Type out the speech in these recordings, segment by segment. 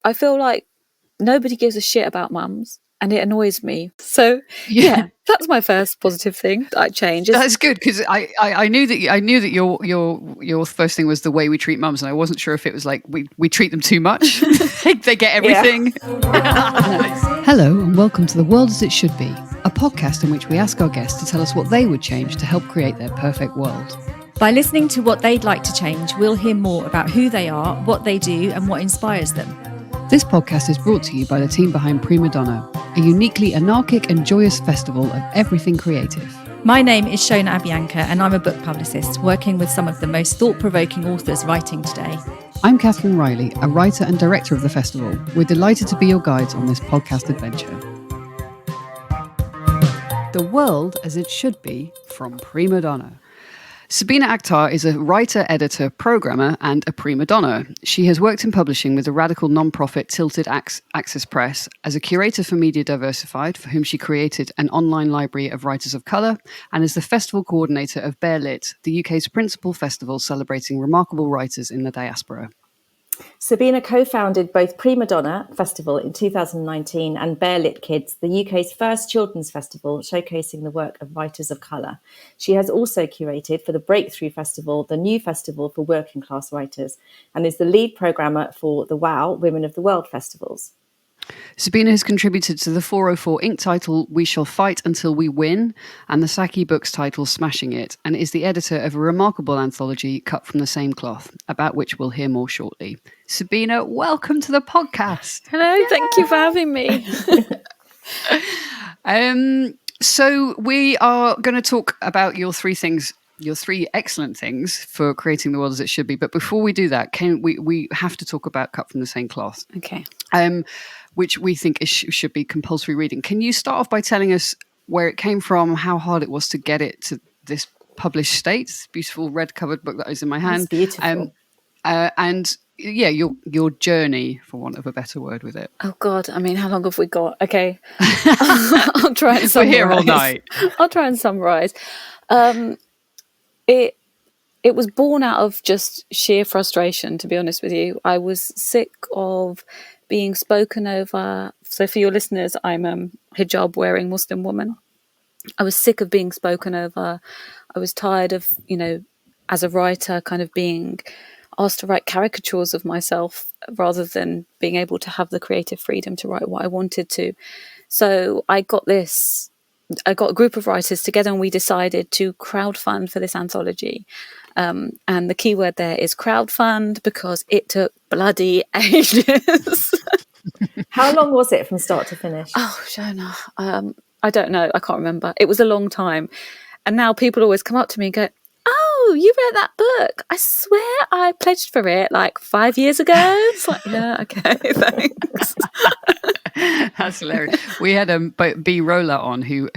I feel like nobody gives a shit about mums, and it annoys me. So yeah, that's my first positive thing that I changed. That's good, because I knew that your first thing was the way we treat mums, and I wasn't sure if it was like we treat them too much. They get everything. Hello and welcome to The World as It Should Be, a podcast in which we ask our guests to tell us what they would change to help create their perfect world. By listening to what they'd like to change, we'll hear more about who they are, what they do, and what inspires them. This podcast is brought to you by the team behind Primadonna, a uniquely anarchic and joyous festival of everything creative. My name is Shona Abianca, and I'm a book publicist working with some of the most thought-provoking authors writing today. I'm Catherine Riley, a writer and director of the festival. We're delighted to be your guides on this podcast adventure. The World as It Should Be from Primadonna. Sabeena Akhtar is a writer, editor, programmer, and a prima donna. She has worked in publishing with the radical non-profit Tilted Access Press, as a curator for Media Diversified, for whom she created an online library of writers of colour, and is the festival coordinator of Bear Lit, the UK's principal festival celebrating remarkable writers in the diaspora. Sabeena co-founded both Primadonna Festival in 2019 and Bear Lit Kids, the UK's first children's festival showcasing the work of writers of colour. She has also curated for the Breakthrough Festival, the new festival for working class writers, and is the lead programmer for the WOW Women of the World festivals. Sabeena has contributed to the 404 Inc. title We Shall Fight Until We Win and the Saqi Books title Smashing It, and is the editor of a remarkable anthology cut from the same cloth, about which we'll hear more shortly. Sabeena, welcome to the podcast. Hello, thank you for having me. So we are going to talk about your three excellent things for creating the world as it should be. But before we do that, we have to talk about Cut from the Same Cloth. Okay. Which we think should be compulsory reading. Can you start off by telling us where it came from, how hard it was to get it to this published state, this beautiful red-covered book that is in my hand? It's beautiful. And yeah, your journey, for want of a better word, with it. Oh God, I mean, how long have we got? Okay. I'll try and summarize. We're here all night. I'll try and summarize. It was born out of just sheer frustration, to be honest with you. I was sick of being spoken over. So for your listeners, I'm a hijab-wearing Muslim woman. I was sick of being spoken over. I was tired of, as a writer, kind of being asked to write caricatures of myself rather than being able to have the creative freedom to write what I wanted to. So I got a group of writers together and we decided to crowdfund for this anthology. And the key word there is crowdfund, because it took bloody ages. How long was it from start to finish? Oh, Shona, I don't know. I can't remember. It was a long time. And now people always come up to me and go, "Oh, you read that book? I swear I pledged for it like 5 years ago." It's like, yeah, okay, thanks. That's hilarious. We had B Rolla on who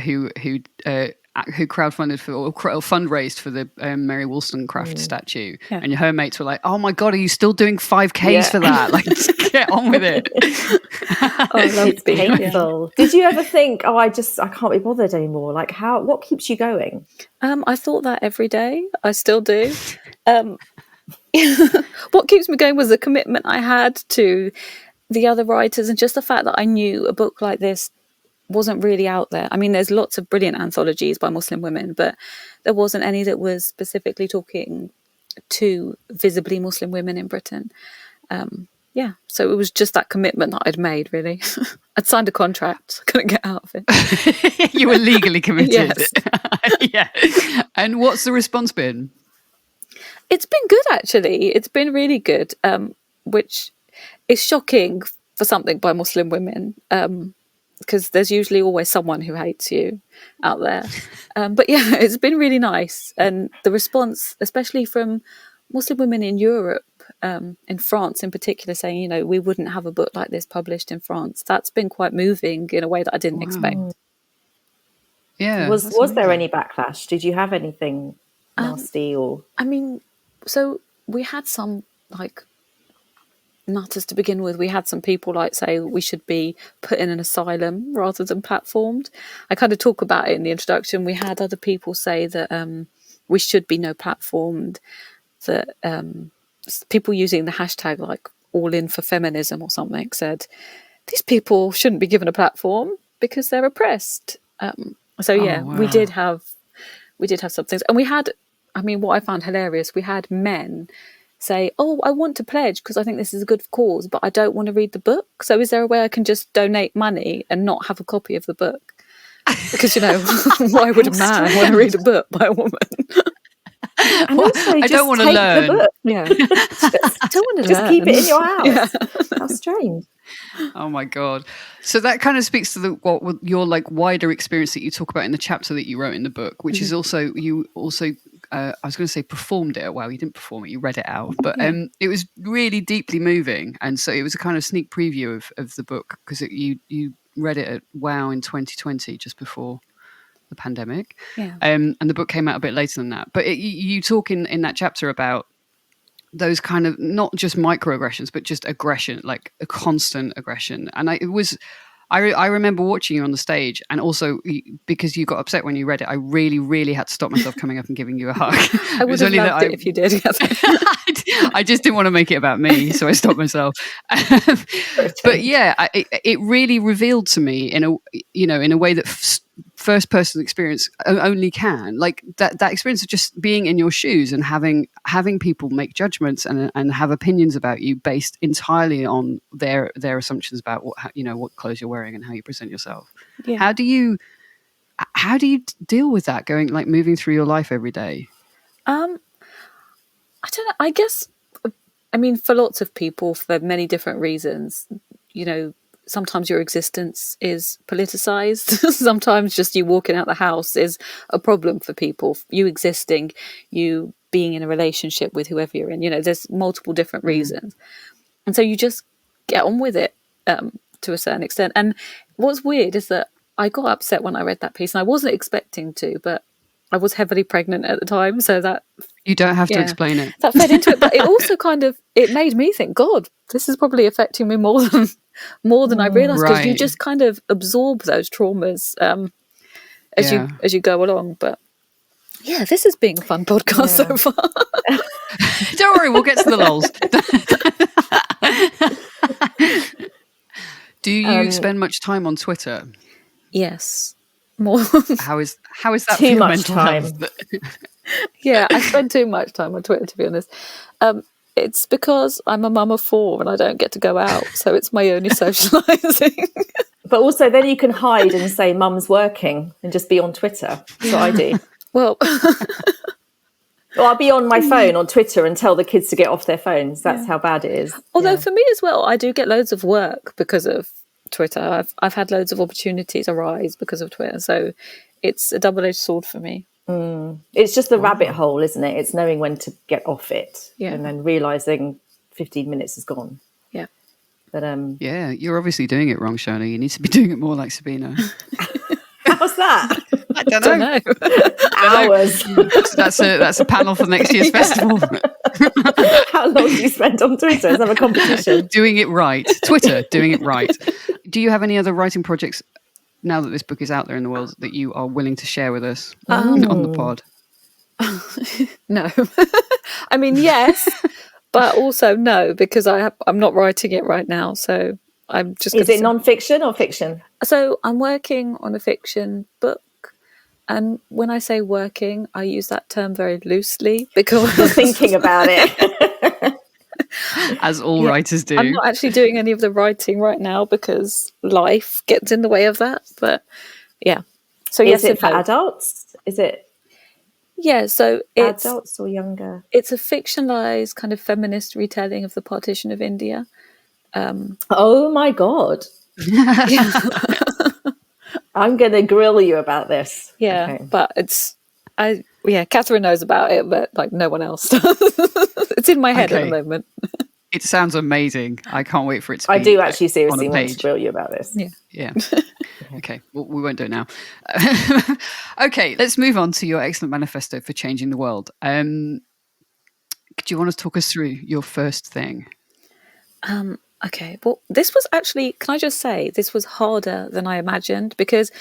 crowdfunded for or fundraised for the Mary Wollstonecraft statue, and her mates were like, "Oh my God, are you still doing 5Ks for that? Like, get on with it." It's painful. Did you ever think, I can't be bothered anymore? Like, what keeps you going? I thought that every day. I still do. What keeps me going was the commitment I had to the other writers, and just the fact that I knew a book like this wasn't really out there. I mean, there's lots of brilliant anthologies by Muslim women, but there wasn't any that was specifically talking to visibly Muslim women in Britain. So it was just that commitment that I'd made, really. I'd signed a contract. I couldn't get out of it. You were legally committed. Yes. Yeah. And what's the response been? It's been good, actually. It's been really good, which is shocking for something by Muslim women, because there's usually always someone who hates you out there. But yeah, it's been really nice. And the response, especially from Muslim women in Europe, in France in particular, saying, we wouldn't have a book like this published in France. That's been quite moving in a way that I didn't expect. Yeah. Was there any backlash? Did you have anything nasty or? I mean, so we had some nutters to begin with. We had some people say we should be put in an asylum rather than platformed. I kind of talk about it in the introduction. We had other people say that we should be no platformed, that people using the hashtag All In for Feminism or something, said these people shouldn't be given a platform because they're oppressed. So yeah, wow. we did have some things, and we had, I mean, what I found hilarious, we had men say, "Oh, I want to pledge because I think this is a good cause, but I don't want to read the book. So is there a way I can just donate money and not have a copy of the book?" Because, you know, why would a man want to read a book by a woman? And also, I don't want to learn. The book. Yeah. I don't want to Just keep it in your house. Yeah. How strange. Oh my God. So that kind of speaks to what your like wider experience that you talk about in the chapter that you wrote in the book, which is also, I was going to say performed it. Wow, you didn't perform it, you read it out. But it was really deeply moving. And so it was a kind of sneak preview of the book, because you read it at WOW in 2020, just before the pandemic. Yeah. And the book came out a bit later than that. But you talk in that chapter about those kind of not just microaggressions, but just aggression, like a constant aggression. And I remember watching you on the stage, and also because you got upset when you read it, I really, really had to stop myself coming up and giving you a hug. I would have loved it if you did. I just didn't want to make it about me, so I stopped myself. But yeah, it really revealed to me in a way that first person experience only can, like that experience of just being in your shoes and having people make judgments and have opinions about you based entirely on their assumptions about what clothes you're wearing and how you present yourself. Yeah. How do you deal with that, moving through your life every day? I don't know. I guess, I mean, for lots of people, for many different reasons, sometimes your existence is politicized. Sometimes just you walking out the house is a problem for people. You existing, you being in a relationship with whoever you're in, there's multiple different reasons. And so you just get on with it to a certain extent. And what's weird is that I got upset when I read that piece, and I wasn't expecting to, but I was heavily pregnant at the time, so that... You don't have to explain it. That fed into it, but it also it made me think, God, this is probably affecting me more than I realised, because you just kind of absorb those traumas as you go along. But yeah, this has been a fun podcast so far. Don't worry, we'll get to the lulls. Do you spend much time on Twitter? Yes. More. How is that too for your much mental time? Health? Yeah, I spend too much time on Twitter, to be honest. It's because I'm a mum of 4 and I don't get to go out, so it's my only socialising. But also then you can hide and say mum's working and just be on Twitter. That's what I do. Well, I'll be on my phone on Twitter and tell the kids to get off their phones. That's how bad it is. Although for me as well, I do get loads of work because of Twitter. I've had loads of opportunities arise because of Twitter, so it's a double-edged sword for me. It's just the rabbit hole, isn't it? It's knowing when to get off it and then realising 15 minutes is gone. Yeah. But yeah, you're obviously doing it wrong, Shirley. You need to be doing it more like Sabeena. how's that? I don't know. Hours. That's a panel for next year's festival. How long do you spend on Twitter? Let's have a competition. Doing it right. Twitter, doing it right. Do you have any other writing projects now that this book is out there in the world that you are willing to share with us on the pod? No. I mean, yes, but also no, because I'm not writing it right now. So I'm just... Is it non-fiction or fiction? So I'm working on a fiction book. And when I say working, I use that term very loosely because... You're thinking about it. As all writers do. I'm not actually doing any of the writing right now because life gets in the way of that. But yeah. So is it for adults? Is it? Yeah, so it's... Adults or younger? It's a fictionalized kind of feminist retelling of the partition of India. Oh my God. I'm going to grill you about this. Yeah, okay. But Catherine knows about it, but like no one else does. It's in my head at the moment. It sounds amazing. I can't wait for it to be I do actually seriously want to grill you about this. Yeah. Okay, well, we won't do it now. Okay, let's move on to your excellent manifesto for changing the world. Do you want to talk us through your first thing? Okay, well, this was actually, can I just say, this was harder than I imagined, because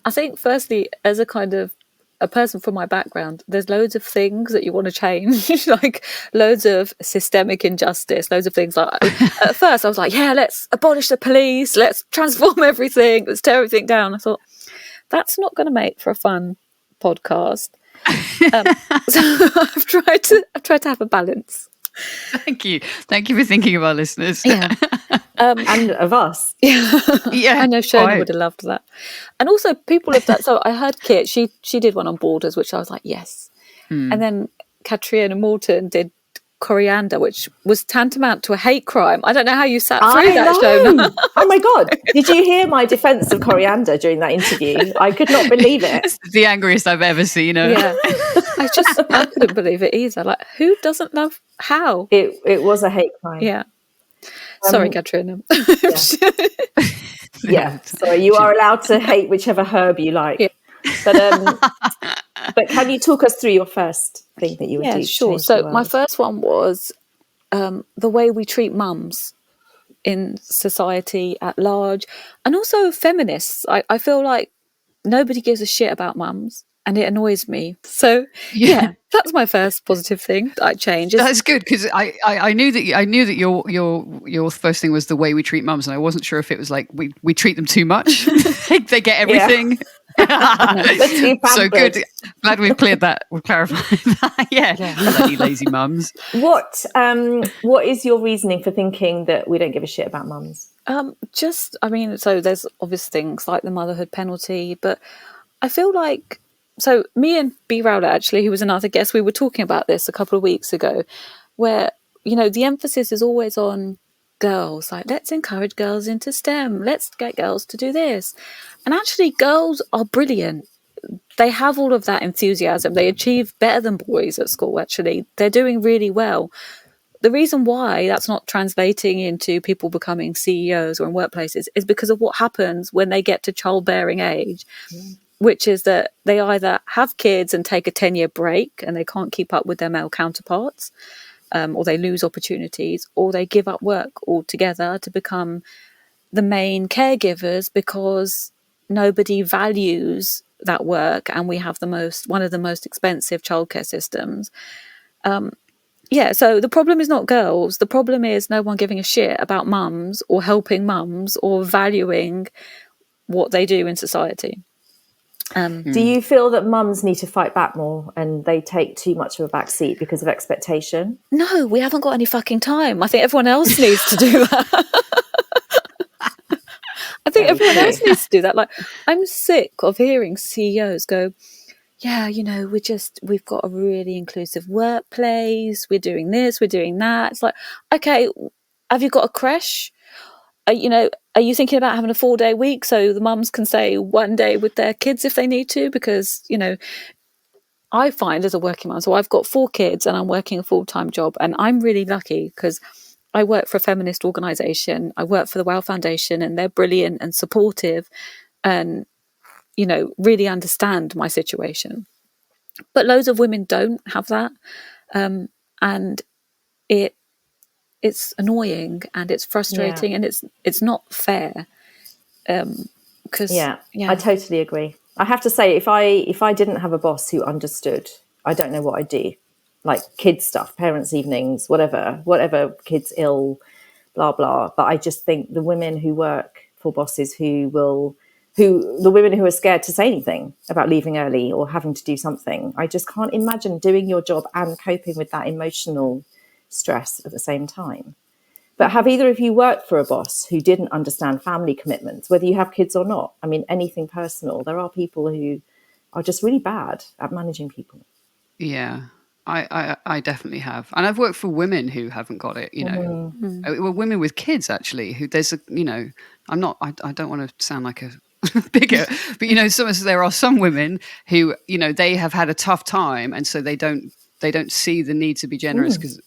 I think firstly, as a kind of a person from my background, there's loads of things that you want to change, like loads of systemic injustice, loads of things. Like at first I was like, yeah, let's abolish the police, let's transform everything, let's tear everything down. I thought, that's not going to make for a fun podcast. So I've tried to have a balance. Thank you for thinking of our listeners. Yeah. And of us. Yeah, I know Shona would have loved that. And also people of that. So I heard Kit, she did one on borders, which I was like, yes. And then Katrina Morton did Coriander, which was tantamount to a hate crime. I don't know how you sat through that, Shona. Oh my God. Did you hear my defense of Coriander during that interview? I could not believe it. It's the angriest I've ever seen her. Yeah. I couldn't believe it either. Like, who doesn't love how? It was a hate crime. Yeah. Sorry, Katrina. Yeah. So you are allowed to hate whichever herb you like. Yeah. But can you talk us through your first thing that you would do? Yeah, sure. So my first one was the way we treat mums in society at large, and also feminists. I feel like nobody gives a shit about mums, and it annoys me. So yeah, that's my first positive thing that I changed. That's good, because I knew that your first thing was the way we treat mums, and I wasn't sure if it was like we treat them too much. They get everything. So good. Glad we've cleared that. We've clarified that. Yeah. Bloody lazy mums. What is your reasoning for thinking that we don't give a shit about mums? So there's obvious things like the motherhood penalty, but I feel like, so me and B. Rowler, actually, who was another guest, we were talking about this a couple of weeks ago, where, the emphasis is always on girls, like, let's encourage girls into STEM, let's get girls to do this. And actually, girls are brilliant. They have all of that enthusiasm. They achieve better than boys at school, actually. They're doing really well. The reason why that's not translating into people becoming CEOs or in workplaces is because of what happens when they get to childbearing age, which is that they either have kids and take a 10-year break and they can't keep up with their male counterparts, or they lose opportunities, or they give up work altogether to become the main caregivers because nobody values that work, and we have one of the most expensive childcare systems. So the problem is not girls. The problem is no one giving a shit about mums or helping mums or valuing what they do in society. Do you feel that mums need to fight back more and they take too much of a back seat because of expectation? No, we haven't got any fucking time. I think everyone else needs to do that. I think everyone else needs to do that. Like, I'm sick of hearing CEOs go, yeah, we've got a really inclusive workplace. We're doing this, we're doing that. It's like, okay, have you got a creche? Are you thinking about having a 4-day week so the mums can stay one day with their kids if they need to? Because, I find as a working mum, so I've got 4 kids and I'm working a full-time job, and I'm really lucky because I work for a feminist organisation. I work for the WOW Foundation, and they're brilliant and supportive and, really understand my situation. But loads of women don't have that. And it's annoying and it's frustrating and it's not fair. I totally agree. I have to say, if I didn't have a boss who understood, I don't know what I'd do. Like kids stuff, parents' evenings, whatever, kids ill, blah, blah. But I just think the women who work for bosses the women who are scared to say anything about leaving early or having to do something, I just can't imagine doing your job and coping with that emotional stress at the same time. But have either of you worked for a boss who didn't understand family commitments, whether you have kids or not? I mean, anything personal. There are people who are just really bad at managing people. Yeah, I definitely have. And I've worked for women who haven't got it, Well, women with kids, actually, who there's I don't want to sound like a bigger, but, there are some women who, they have had a tough time. And so they don't see the need to be generous because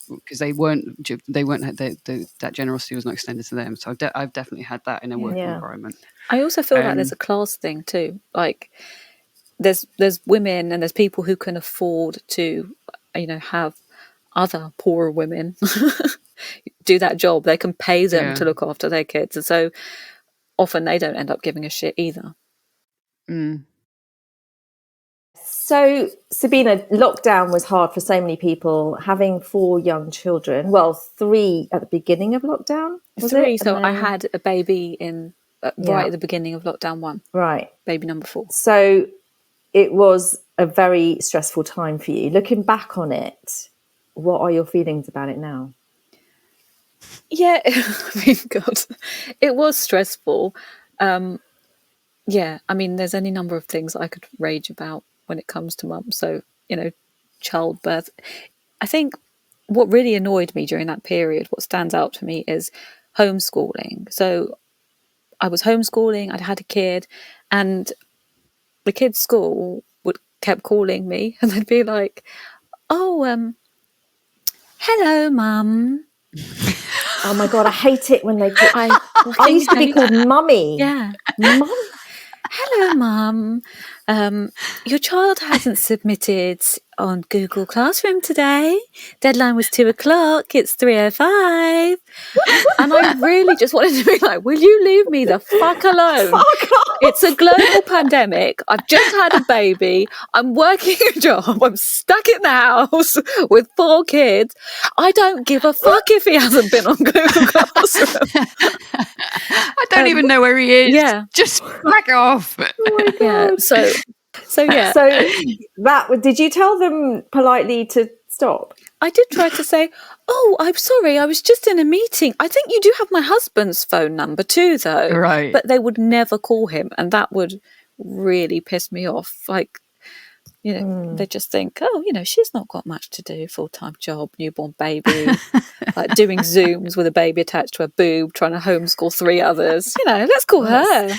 that generosity was not extended to them. So I've definitely had that in a working environment. I also feel like there's a class thing too. Like there's women and there's people who can afford to, have other poorer women do that job. They can pay them to look after their kids. And so often they don't end up giving a shit either. So, Sabeena, lockdown was hard for so many people. Having 4 young children, well, 3 at the beginning of lockdown, was 3. it? So And I then- had a baby in Yeah. right at the beginning of lockdown 1, right. baby number 4. So it was a very stressful time for you. Looking back on it, what are your feelings about it now? Yeah, I mean, God, it was stressful. Yeah, I mean, there's any number of things I could rage about when it comes to mum. So, childbirth. I think what really annoyed me during that period, what stands out for me is homeschooling. So I was homeschooling, I'd had a kid, and the kid's school kept calling me and they'd be like, oh, hello, mum. Oh my God, I hate it when they call. I fucking used to be hate called that. mummy. Yeah. Mum. Hello, mum. Your child hasn't submitted on Google Classroom today. Deadline was 2:00. It's 3:05. And I really just wanted to be like, will you leave me the fuck alone? Fuck off. It's a global pandemic. I've just had a baby. I'm working a job. I'm stuck in the house with 4 kids. I don't give a fuck if he hasn't been on Google Classroom. I don't even know where he is. Yeah. Just back off. Yeah. So yeah. So did you tell them politely to stop? I did try to say, oh, I'm sorry, I was just in a meeting. I think you do have my husband's phone number too, though. Right. But they would never call him. And that would really piss me off. Like, they just think, oh, she's not got much to do, full-time job, newborn baby, like doing Zooms with a baby attached to her boob, trying to homeschool 3 others. Let's call her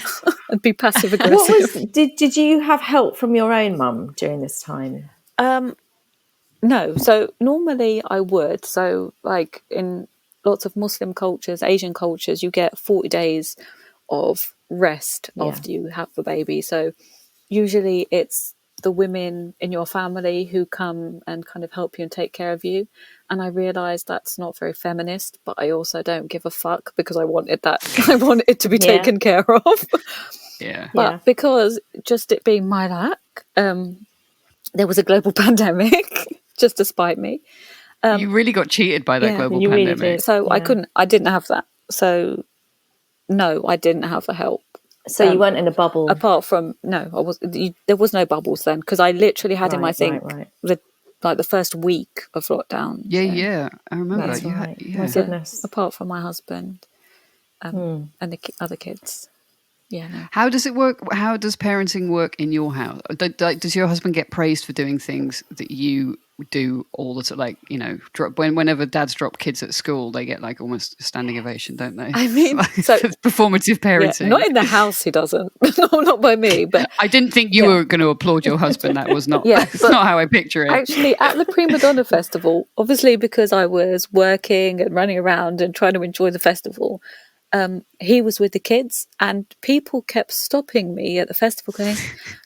and be passive aggressive. Did you have help from your own mum during this time? No. So normally I would. So like in lots of Muslim cultures, Asian cultures, you get 40 days of rest after you have the baby. So usually it's the women in your family who come and kind of help you and take care of you. And I realised that's not very feminist, but I also don't give a fuck because I wanted that. I wanted it to be taken care of. Yeah. But because just it being my luck, there was a global pandemic just to spite me. You really got cheated by that global you really pandemic. did. So I didn't have that. So no, I didn't have the help. So you weren't in a bubble? Apart from, no, I was. There was no bubbles then because I literally had him, I think, the first week of lockdown. Yeah, I remember. That's You right. had- My goodness. Apart from my husband and the other kids. Yeah. No. How does it work? How does parenting work in your house? Does your husband get praised for doing things that you do all the time? Like, whenever dads drop kids at school, they get like almost a standing ovation, don't they? I mean, so it's performative parenting. Yeah, not in the house, he doesn't. No, not by me. But I didn't think you were going to applaud your husband. That was not. Yeah, that's not how I picture it. Actually, at the Primadonna festival, obviously because I was working and running around and trying to enjoy the festival, he was with the kids and people kept stopping me at the festival going,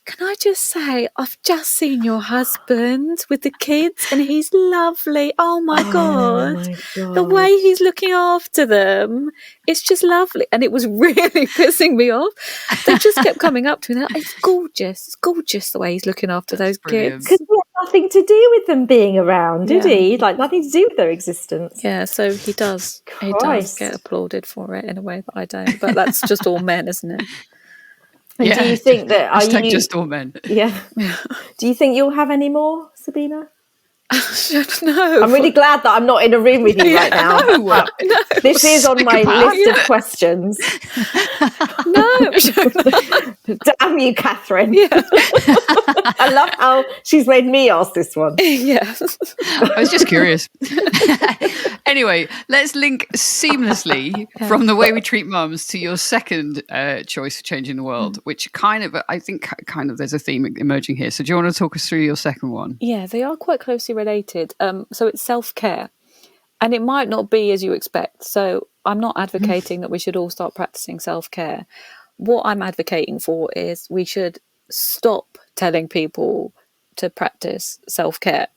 can I just say, I've just seen your husband with the kids and he's lovely. Oh my God. The way he's looking after them, it's just lovely. And it was really pissing me off. They just kept coming up to me. Like, it's gorgeous. It's gorgeous the way he's looking after those brilliant. kids. Because he had nothing to do with them being around, did he? Like nothing to do with their existence. Yeah, so he does. He does Christ. get applauded for it in a way that I don't. But that's just all men, isn't it? And do you think that Hashtag just all men? Yeah. Do you think you'll have any more, Sabeena? No. I'm really glad that I'm not in a room with you right now. No. This is on my list of questions. No. Damn you, Catherine. I love how she's made me ask this one. Yes. I was just curious. Anyway, let's link seamlessly from the way we treat mums to your second choice for changing the world, which I think there's a theme emerging here. So do you want to talk us through your second one? Yeah, they are quite closely related. So it's self-care. And it might not be as you expect. So I'm not advocating that we should all start practicing self-care. What I'm advocating for is we should stop telling people to practice self-care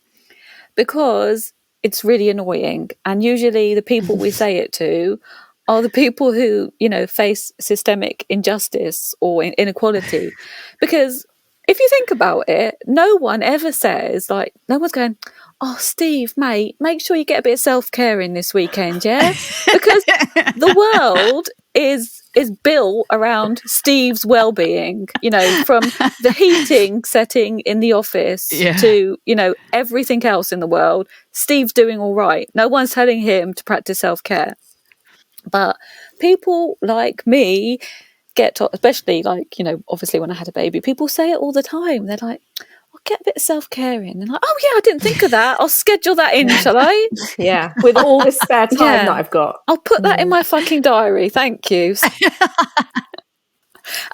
because it's really annoying. And usually the people we say it to are the people who, face systemic injustice or inequality. Because if you think about it, no one ever says, like, no one's going, oh, Steve, mate, make sure you get a bit of self-care in this weekend, yeah? Because the world is built around Steve's well-being, you know, from the heating setting in the office to, you know, everything else in the world. Steve's doing all right. No one's telling him to practice self-care. But people like me get to, especially like, you know, obviously when I had a baby, people say it all the time. They're like, I'll get a bit of self-care in. And like, oh yeah, I didn't think of that. I'll schedule that in, shall I? Yeah, with all the spare time that I've got. I'll put that in my fucking diary. Thank you.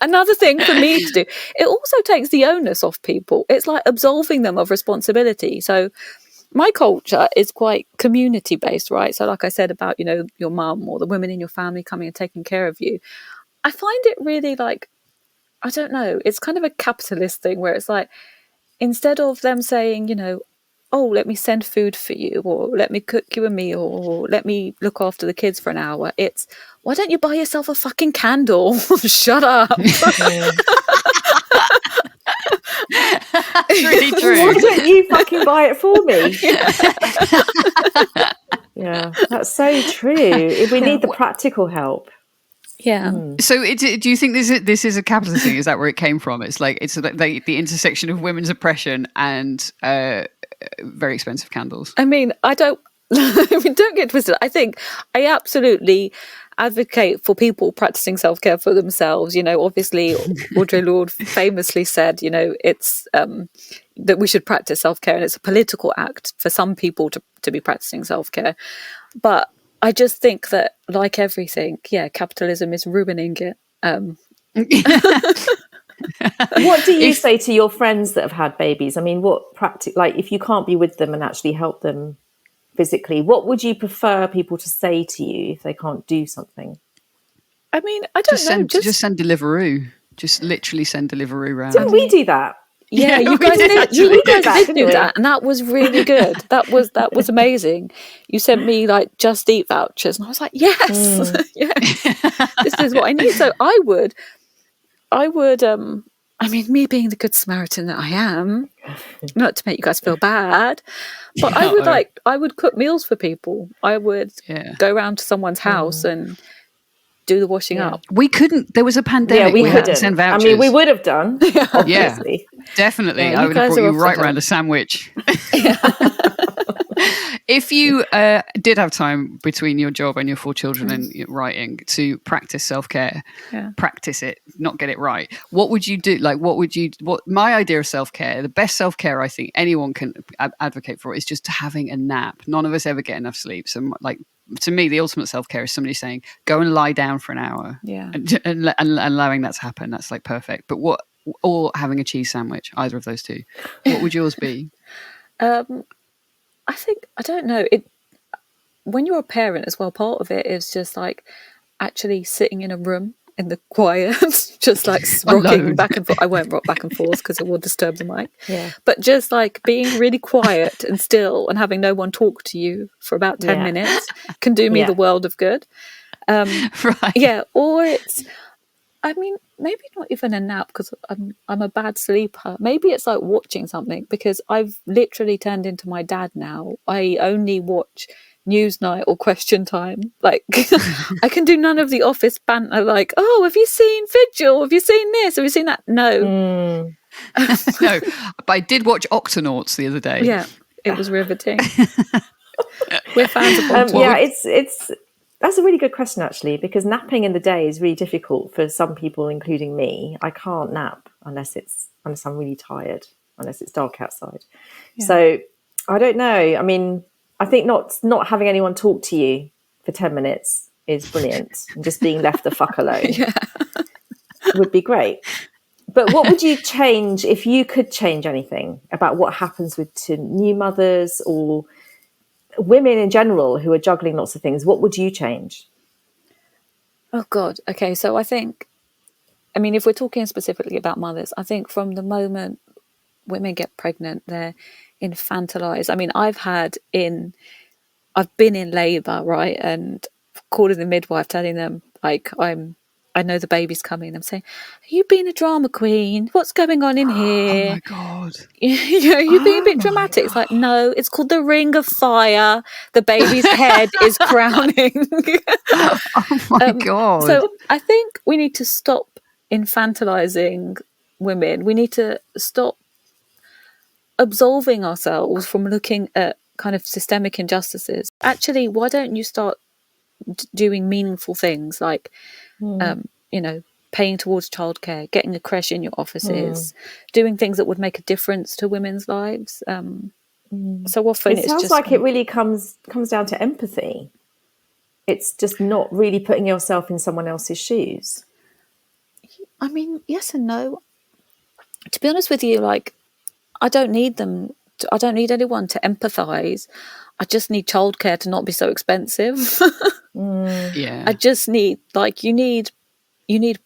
Another thing for me to do, it also takes the onus off people. It's like absolving them of responsibility. So my culture is quite community based, right? So like I said about, you know, your mum or the women in your family coming and taking care of you. I find it really like, I don't know, it's kind of a capitalist thing where it's like, instead of them saying, you know, oh, let me send food for you, or let me cook you a meal, or let me look after the kids for an hour, it's, why don't you buy yourself a fucking candle? Shut up. That's really true. Why don't you fucking buy it for me? Yeah, that's so true. We need the practical help. Yeah. So do you think this is a capitalist thing? Is that where it came from? It's like it's the intersection of women's oppression and very expensive candles. I mean, don't get twisted. I think I absolutely advocate for people practicing self-care for themselves. You know, obviously Audre Lorde famously said, you know, it's that we should practice self-care, and it's a political act for some people to be practicing self-care. But I just think that, like everything, capitalism is ruining it. What do you say to your friends that have had babies? I mean, like if you can't be with them and actually help them physically, what would you prefer people to say to you if they can't do something? I mean, I don't know. Just send Deliveroo. Just literally send Deliveroo round. Didn't we do that? Yeah, you guys did. You guys did do that, and that was really good. That was amazing. You sent me like Just Eat vouchers, and I was like, yes, yes, this is what I need. So I would. I mean, me being the good Samaritan that I am, not to make you guys feel bad, but I would cook meals for people. I would go around to someone's house and do the washing up. We couldn't. There was a pandemic. Yeah, we had to send vouchers. I mean, we would have done. Obviously. Yeah, definitely. Yeah, I would have brought you right around a sandwich. If you did have time between your job and your 4 children and writing to practice self-care, practice it, not get it right, what would you do? Like, what my idea of self-care, the best self-care I think anyone can advocate for is just having a nap. None of us ever get enough sleep. So like, to me, the ultimate self-care is somebody saying, go and lie down for an hour and allowing that to happen. That's like perfect. But or having a cheese sandwich, either of those two, what would yours be? I think, I don't know, when you're a parent as well, part of it is just like actually sitting in a room in the quiet, just like rocking back and forth. I won't rock back and forth because it will disturb the mic. Yeah. But just like being really quiet and still and having no one talk to you for about 10 minutes can do me the world of good. Right. Yeah. Or it's, I mean, maybe not even a nap because I'm a bad sleeper. Maybe it's like watching something, because I've literally turned into my dad now. I only watch Newsnight or Question Time. Like, I can do none of the office banter. Like, oh, have you seen Vigil? Have you seen this? Have you seen that? No. No, but I did watch Octonauts the other day. Yeah, it was riveting. We're fans of it's that's a really good question, actually, because napping in the day is really difficult for some people, including me. I can't nap unless I'm really tired, unless it's dark outside. Yeah. So I don't know. I mean, I think not having anyone talk to you for 10 minutes is brilliant, and just being left the fuck alone would be great. But what would you change if you could change anything about what happens to new mothers or women in general who are juggling lots of things? What would you change? Oh God. Okay. So I think, I mean, if we're talking specifically about mothers, I think from the moment women get pregnant, they're infantilized. I mean, I've been in labour, right? And calling the midwife, telling them like I'm I know the baby's coming. I'm saying, "Are you being a drama queen? What's going on in here? Oh my God. You're being a bit dramatic." It's like, no, it's called the Ring of Fire. The baby's head is crowning. Oh my God. So I think we need to stop infantilizing women. We need to stop absolving ourselves from looking at kind of systemic injustices. Actually, why don't you start doing meaningful things like, paying towards childcare, getting a creche in your offices, doing things that would make a difference to women's lives. So often it sounds just like it really comes down to empathy. It's just not really putting yourself in someone else's shoes. I mean, yes and no. To be honest with you, like, I don't need anyone to empathise. I just need childcare to not be so expensive. Yeah. I just need, like, you need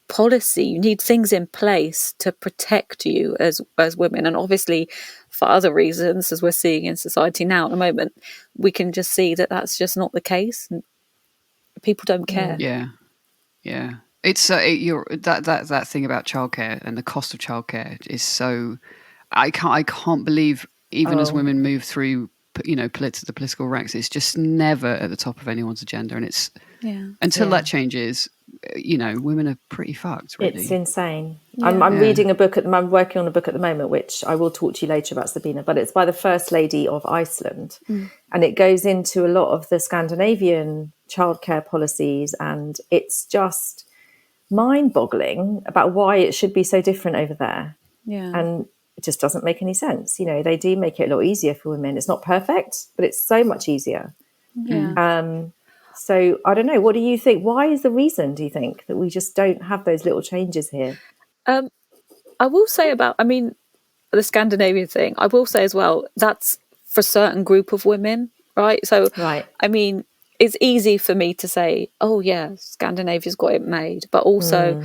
policy, you need things in place to protect you as women. And obviously for other reasons, as we're seeing in society now at the moment, we can just see that that's just not the case. People don't care. Yeah. It's that thing about childcare and the cost of childcare is so. I can't believe even as women move through, the political ranks, it's just never at the top of anyone's agenda, and it's until that changes. Women are pretty fucked. Really, it's insane. I'm reading a book. I'm working on a book at the moment, which I will talk to you later about, Sabeena. But it's by the First Lady of Iceland, and it goes into a lot of the Scandinavian childcare policies, and it's just mind-boggling about why it should be so different over there. Yeah, and it just doesn't make any sense. They do make it a lot easier for women. It's not perfect, but it's so much easier. Yeah. So I don't know. What do you think? Why is the reason, do you think, that we just don't have those little changes here? I will say about, the Scandinavian thing, I will say as well, that's for a certain group of women, right? So, Right. It's easy for me to say, oh yeah, Scandinavia's got it made. But also,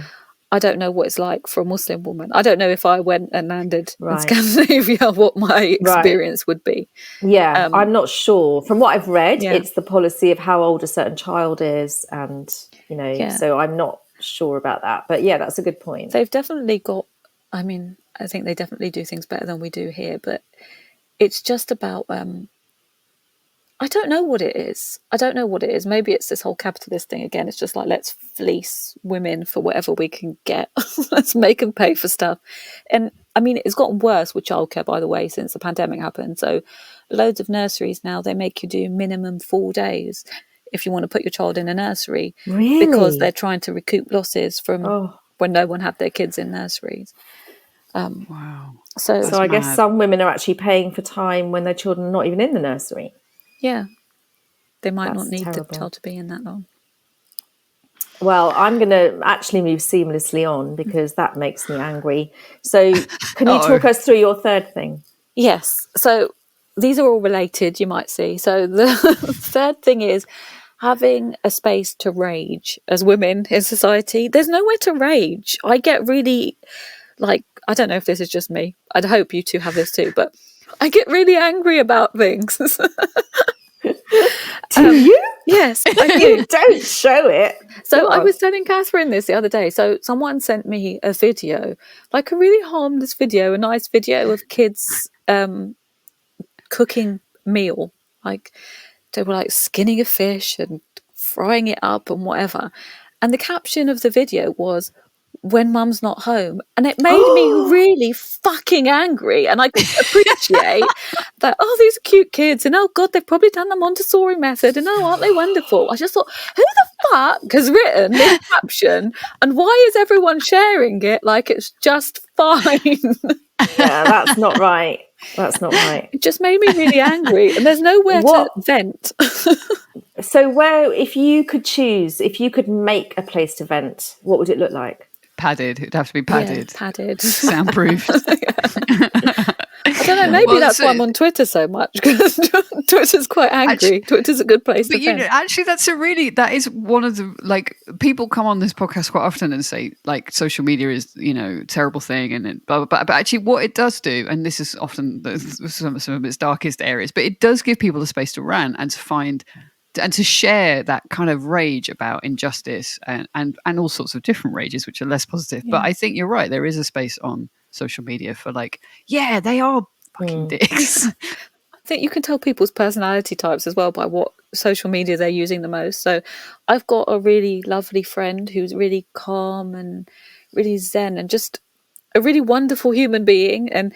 I don't know what it's like for a Muslim woman. I don't know if I went and landed in Scandinavia, what my experience would be. Yeah, I'm not sure. From what I've read, Yeah. it's the policy of how old a certain child is. And, so I'm not sure about that. But yeah, that's a good point. They've definitely got, I think they definitely do things better than we do here. But it's just about, I don't know what it is. Maybe it's this whole capitalist thing again. It's just like, let's fleece women for whatever we can get. Let's make them pay for stuff. And it's gotten worse with childcare, by the way, since the pandemic happened. So loads of nurseries now, they make you do minimum 4 days if you want to put your child in a nursery. Really? Because they're trying to recoup losses from when no one had their kids in nurseries. Wow. So I guess some women are actually paying for time when their children are not even in the nursery. Yeah, they might That's not need terrible. the child to be in that long. Well, I'm going to actually move seamlessly on because that makes me angry. So can you talk us through your third thing? Yes. So these are all related, you might see. So the third thing is having a space to rage as women in society. There's nowhere to rage. I get really, I don't know if this is just me. I'd hope you two have this too, but I get really angry about things. Do you? Yes, I do. You don't show it. So I God. was telling Catherine this the other day. So someone sent me a video, like a really harmless video, a nice video of kids cooking meal. Like they were like skinning a fish and frying it up and whatever. And the caption of the video was, "When mum's not home," and it made me really fucking angry. And I could appreciate that, these are cute kids, and oh god, they've probably done the Montessori method, and aren't they wonderful? I just thought, who the fuck has written this caption, and why is everyone sharing it like it's just fine? Yeah, that's not right. That's not right. It just made me really angry, and there's nowhere to vent. So if you could make a place to vent, what would it look like? Padded. It'd have to be padded. Yeah, padded. Soundproofed. I don't know, maybe that's why I'm on Twitter so much, because Twitter's quite angry. Twitter's a good place to vent. Actually, that is one of the, people come on this podcast quite often and say, social media is, terrible thing and blah, blah, blah. But actually what it does do, and this is often some of its darkest areas, but it does give people the space to rant and to find and to share that kind of rage about injustice and all sorts of different rages, which are less positive. But I think you're right. There is a space on social media for like, yeah, they are fucking dicks. I think you can tell people's personality types as well by what social media they're using the most. So I've got a really lovely friend who's really calm and really zen and just a really wonderful human being. And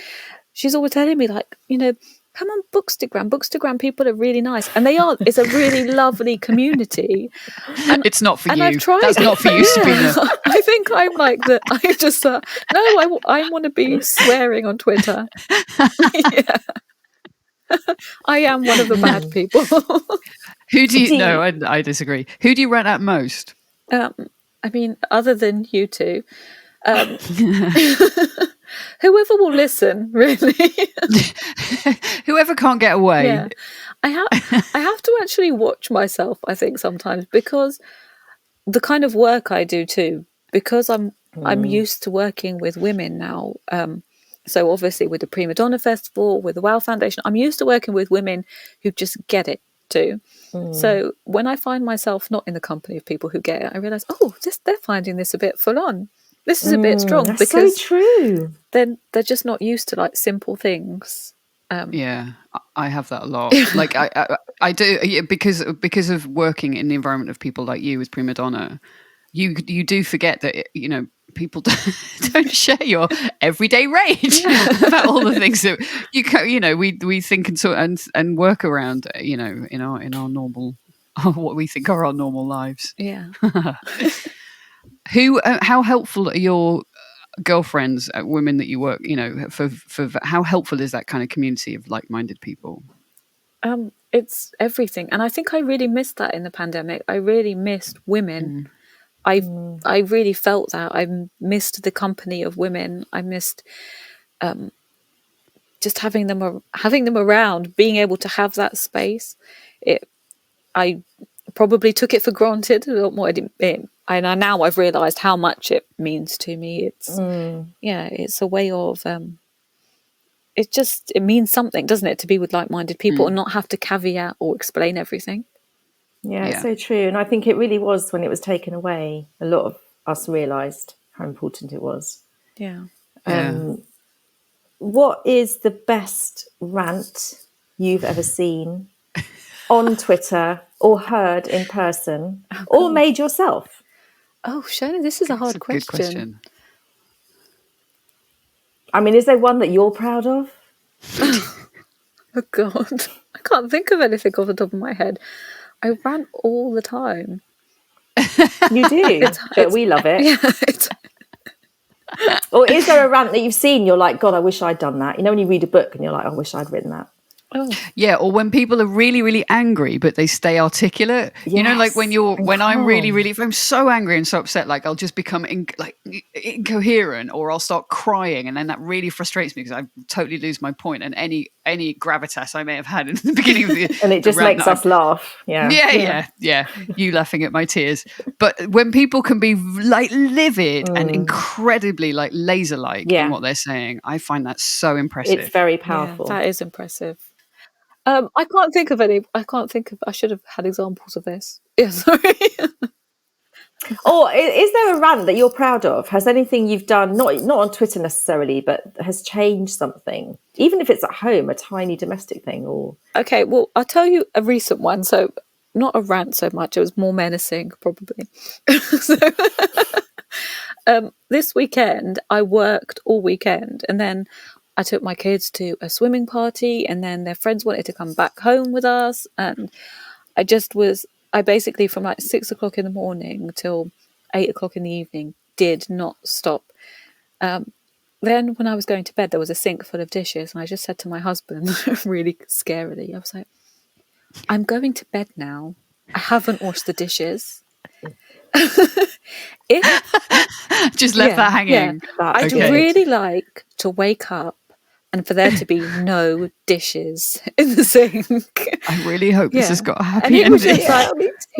she's always telling me, like, you know, come on, Bookstagram people are really nice. And they are. It's a really lovely community. And, it's not for you. I've tried, that's not for you, Sabeena. I think I'm like that. I just, no, I want to be swearing on Twitter. Yeah. I am one of the bad people. Who do you... No, I disagree. Who do you rant at most? I mean, other than you two. Whoever will listen, really. Whoever can't get away. Yeah. I have to actually watch myself, I think, sometimes, because the kind of work I do too, because I'm used to working with women now. So obviously with the Primadonna Festival, with the WOW Foundation, I'm used to working with women who just get it too. So when I find myself not in the company of people who get it, I realise, they're finding this a bit full on. This is a bit strong, that's because so true. Then they're just not used to like simple things. Yeah, I have that a lot. Like I do, because of working in the environment of people like you with Primadonna. You do forget that, you know, people don't share your everyday rage about all the things that we think and work around, you know, in our normal, what we think are our normal lives. Yeah. How helpful are your girlfriends, women that you work, you know, for how helpful is that kind of community of like-minded people? It's everything, and I think I really missed that in the pandemic. I really missed women. I really felt that. I missed the company of women. I missed just having them around, being able to have that space. I probably took it for granted a lot more. And now I've realised how much it means to me. It's it's a way of it means something, doesn't it, to be with like-minded people and not have to caveat or explain everything. Yeah, it's so true. And I think it really was, when it was taken away, a lot of us realised how important it was. Yeah. What is the best rant you've ever seen on Twitter or heard in person or made yourself? Oh, Shona, this is a hard question. Good question. I mean, is there one that you're proud of? Oh, God. I can't think of anything off the top of my head. I rant all the time. You do, but we love it. Yeah, or is there a rant that you've seen, you're like, God, I wish I'd done that? You know, when you read a book and you're like, I wish I'd written that. Oh. Yeah, or when people are really, really angry, but they stay articulate. Yes, you know, like when I'm really, really, if I'm so angry and so upset, like I'll just become incoherent, or I'll start crying, and then that really frustrates me because I totally lose my point and any gravitas I may have had in the beginning of the and it just makes us laugh. Yeah. You laughing at my tears. But when people can be like livid and incredibly like laser-like in what they're saying, I find that so impressive. It's very powerful. Yeah, that is impressive. I can't think of any. I should have had examples of this. Yeah, sorry. Or is there a rant that you're proud of? Has anything you've done, not on Twitter necessarily, but has changed something? Even if it's at home, a tiny domestic thing, or... Okay, well, I'll tell you a recent one. So not a rant so much. It was more menacing, probably. This weekend, I worked all weekend, and then I took my kids to a swimming party, and then their friends wanted to come back home with us. And I basically, from like 6 o'clock in the morning till 8 o'clock in the evening, did not stop. Then when I was going to bed, there was a sink full of dishes. And I just said to my husband, really scarily, I was like, I'm going to bed now. I haven't washed the dishes. Just left that hanging. Yeah. I'd really like to wake up and for there to be no dishes in the sink. I really hope this has got a happy and he ending.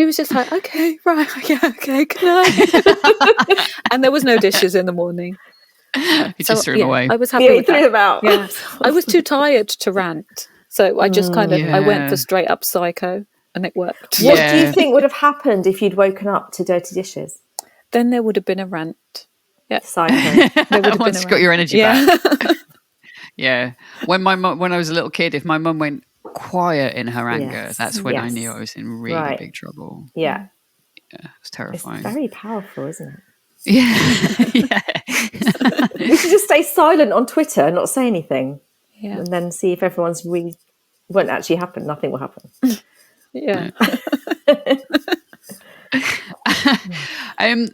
Was just like, okay, right, yeah, okay, good night. And there was no dishes in the morning. He just threw them away. I was happy with that. Threw them out. Yeah. I was too tired to rant. So I just kind of, I went for straight up psycho. and it worked. What do you think would have happened if you'd woken up to dirty dishes? Then there would have been a rant. Yeah. Psycho. Once you got your energy back. Yeah. When I was a little kid, if my mum went quiet in her anger, that's when I knew I was in really big trouble. Yeah. Yeah, it's terrifying. It's very powerful, isn't it? Yeah. We should just stay silent on Twitter and not say anything. Yeah. And then see if everyone's won't actually happen. Nothing will happen. Yeah.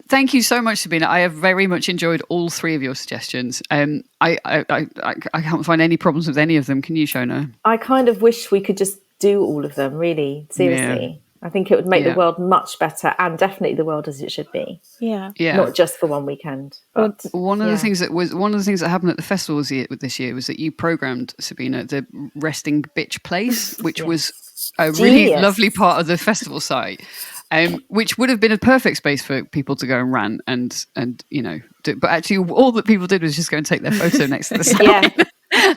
Thank you so much, Sabeena. I have very much enjoyed all three of your suggestions. I can't find any problems with any of them. Can you, Shona? I kind of wish we could just do all of them, really, seriously. Yeah. I think it would make the world much better, and definitely the world as it should be. Yeah. Not just for one weekend. But one of the things that happened at the festival this year was that you programmed, Sabeena, the Resting Bitch Place, which was a really lovely part of the festival site. Which would have been a perfect space for people to go and rant and but actually all that people did was just go and take their photo next to the sign,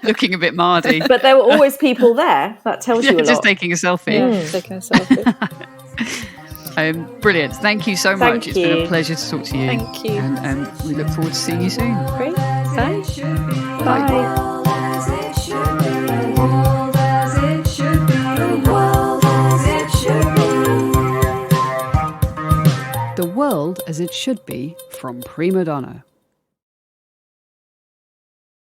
looking a bit mardy. But there were always people there. That tells you a lot. Just taking a selfie. Taking a selfie. Brilliant. Thank you so much. It's been a pleasure to talk to you. Thank you. And we look forward to seeing you soon. Great. Bye. Bye. The World as It Should Be from Primadonna.